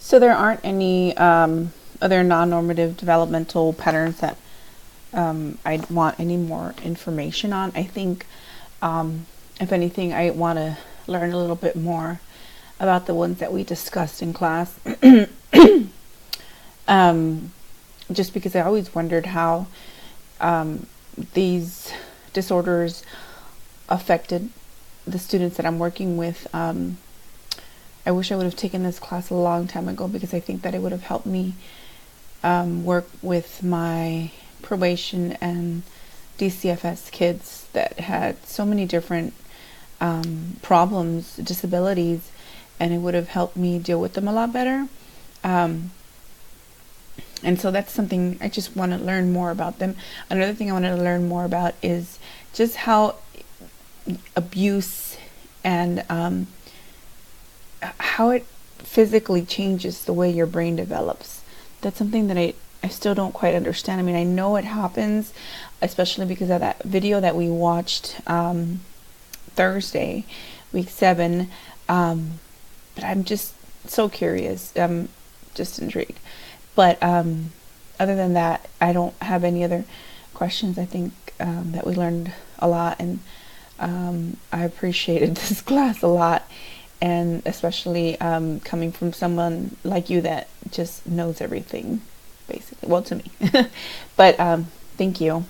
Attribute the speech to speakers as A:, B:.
A: So there aren't any other non-normative developmental patterns that I'd want any more information on. I think, if anything, I want to learn a little bit more about the ones that we discussed in class. um, just because I always wondered how these disorders affected the students that I'm working with. I wish I would have taken this class a long time ago, because I think that it would have helped me work with my probation and DCFS kids that had so many different problems, disabilities, and it would have helped me deal with them a lot better. And so that's something I just want to learn more about them. Another thing I want to learn more about is just how abuse and how it physically changes the way your brain develops. That's something that I still don't quite understand. I mean, I know it happens, especially because of that video that we watched Thursday, week 7. But I'm just so curious, just intrigued. But other than that, I don't have any other questions. I think that we learned a lot, and I appreciated this class a lot, and especially coming from someone like you that just knows everything, basically. Well, to me. But thank you.